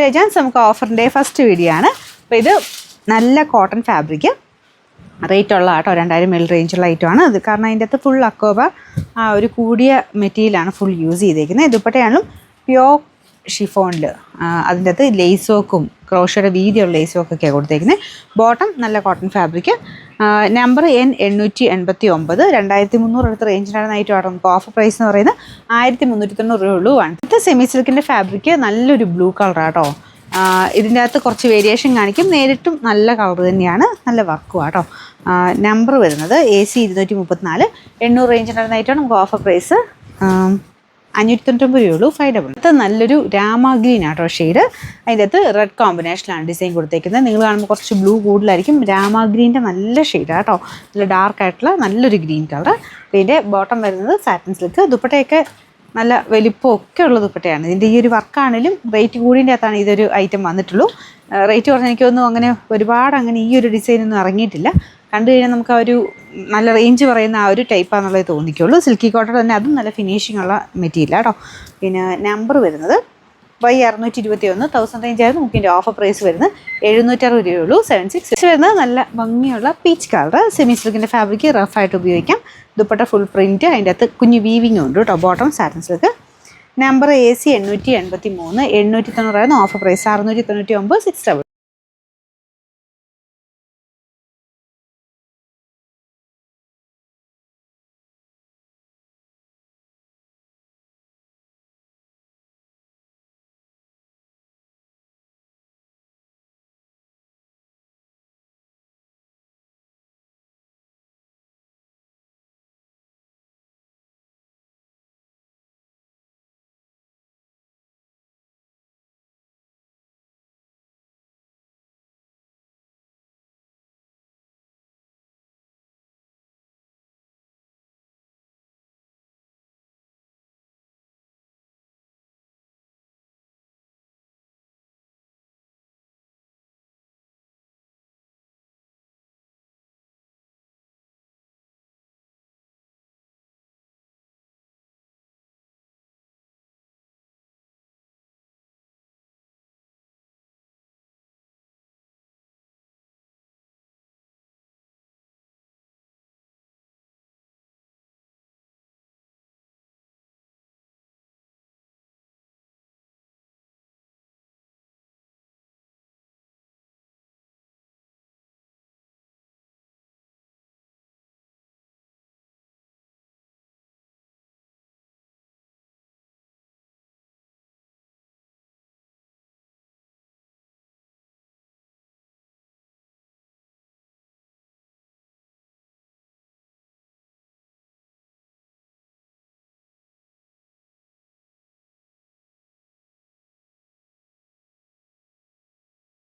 തേജാൻസ് നമുക്ക് ഓഫറിൻ്റെ first video ആണ്. അപ്പോൾ ഇത് നല്ല കോട്ടൺ ഫാബ്രിക് റേറ്റ് ഉള്ള കേട്ടോ, 2000 ml റേഞ്ചുള്ള ഐറ്റമാണ് അത്. കാരണം അതിൻ്റെ അകത്ത് ഫുൾ അക്കോബ ആ ഒരു കൂടിയ മെറ്റീരിയലാണ് ഫുൾ യൂസ് ചെയ്തേക്കുന്നത്. ദുപ്പട്ടയാണെങ്കിലും പ്യോർ ഷിഫോണിൽ അതിൻ്റെ അകത്ത് ലേസ് വർക്കും ക്രോഷയുടെ വീതിയുള്ള ലേസ് വർക്കൊക്കെയാണ് കൊടുത്തേക്കുന്നത്. ബോട്ടം നല്ല കോട്ടൺ ഫാബ്രിക്. നമ്പർ N889, 2300 അടുത്ത റേഞ്ചിലാണ് ഐറ്റമാണ്. നമുക്ക് ഓഫർ പ്രൈസ് എന്ന് പറയുന്നത് 1390 രൂപ ഉള്ളൂ. ഇത് സെമി സിൽക്കിൻ്റെ ഫാബ്രിക്, നല്ലൊരു ബ്ലൂ കളറാട്ടോ. ഇതിൻ്റെ അകത്ത് കുറച്ച് വേരിയേഷൻ കാണിക്കും. നേരിട്ടും നല്ല കളർ തന്നെയാണ്, നല്ല വർക്കും ആട്ടോ. നമ്പർ വരുന്നത് AC 234, 800 റേഞ്ചിൻ്റെ ഐറ്റമാണ്. നമുക്ക് ഓഫർ പ്രൈസ് 599 രൂപയുള്ളൂ. 5 ഇത് നല്ലൊരു രാമ ഗ്രീൻ ആട്ടോ ഷെയ്ഡ്. അതിൻ്റെ അകത്ത് റെഡ് കോമ്പിനേഷനിലാണ് ഡിസൈൻ കൊടുത്തേക്കുന്നത്. നിങ്ങൾ കാണുമ്പോൾ കുറച്ച് ബ്ലൂ കൂടുതലായിരിക്കും. രാമ ഗ്രീൻ്റെ നല്ല ഷെയ്ഡാണ് കേട്ടോ, നല്ല ഡാർക്ക് ആയിട്ടുള്ള നല്ലൊരു ഗ്രീൻ കളർ. ഇതിൻ്റെ ബോട്ടം വരുന്നത് സാറ്റിൻ സിൽക്ക്. ദുപ്പട്ടയൊക്കെ നല്ല വലിപ്പമൊക്കെ ഉള്ള ദുപ്പട്ടയാണ്. ഇതിൻ്റെ ഈ ഒരു വർക്കാണെങ്കിലും റേറ്റ് കൂടിൻ്റെ അകത്താണ് ഇതൊരു ഐറ്റം വന്നിട്ടുള്ളൂ. റേറ്റ് പറഞ്ഞാൽ എനിക്കൊന്നും അങ്ങനെ ഒരുപാട് അങ്ങനെ ഈ ഒരു ഡിസൈനൊന്നും ഇറങ്ങിയിട്ടില്ല. കണ്ടു കഴിഞ്ഞാൽ നമുക്ക് ആ ഒരു നല്ല റേഞ്ച് പറയുന്ന ആ ഒരു ടൈപ്പാണെന്നുള്ളത് തോന്നിക്കുള്ളൂ. സിൽക്കി കോട്ടൺ തന്നെ, അതും നല്ല ഫിനിഷിംഗ് ഉള്ള മെറ്റീരിയൽ കേട്ടോ. പിന്നെ നമ്പർ വരുന്നത് Y621, 1000 റേഞ്ച് ആയിരുന്നു. നമുക്ക് ഇതിൻ്റെ ഓഫർ പ്രൈസ് വരുന്നത് 760 രൂപയുള്ളൂ. 76 വരുന്നത് നല്ല ഭംഗിയുള്ള പീച്ച് കളർ. സെമി സിൽക്കിൻ്റെ ഫാബ്രിക് റഫായിട്ട് ഉപയോഗിക്കാം. ദുപ്പട്ട ഫുൾ പ്രിൻറ്റ്, അതിൻ്റെ അകത്ത് കുഞ്ഞു വീവിങ് ഉണ്ട് കേട്ടോ. Bottom satin silk. Number AC 883, 890 ആയിരുന്നു. Offer price 699, 6